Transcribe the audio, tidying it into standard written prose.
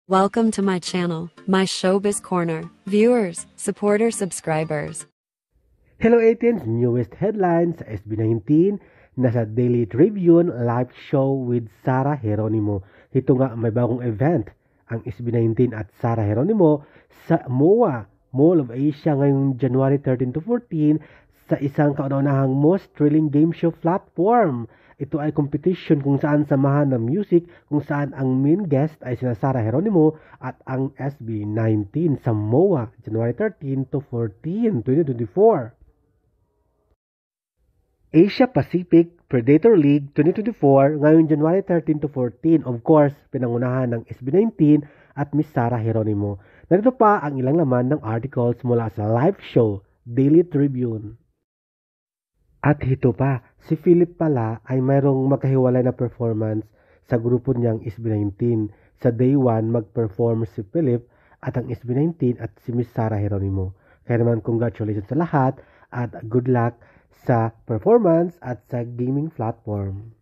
Welcome to my channel, my Showbiz Corner. Viewers, supporters, subscribers. Hello 18's newest headlines sa SB19 na sa Daily Tribune live show with Sarah Geronimo. Ito nga may bagong event ang SB19 at Sarah Geronimo sa MOA, Mall of Asia ngayong January 13 to 14 sa isang kauna-unahang most thrilling game show platform. Ito ay competition kung saan samahan ng music, kung saan ang main guest ay sina Sarah Geronimo at ang SB19 sa MOA, January 13 to 14, 2024. Asia Pacific Predator League 2024 ngayong January 13 to 14. Of course, pinangunahan ng SB19 at Miss Sarah Geronimo. Narito pa ang ilang laman ng articles mula sa live show, Daily Tribune. At ito pa, si Philip pala ay mayroong magkahiwalay na performance sa grupo niyang SB19. Sa day 1, mag-perform si Philip at ang SB19 at si Miss Sarah Geronimo. Kaya naman congratulations sa lahat at good luck sa performance at sa gaming platform.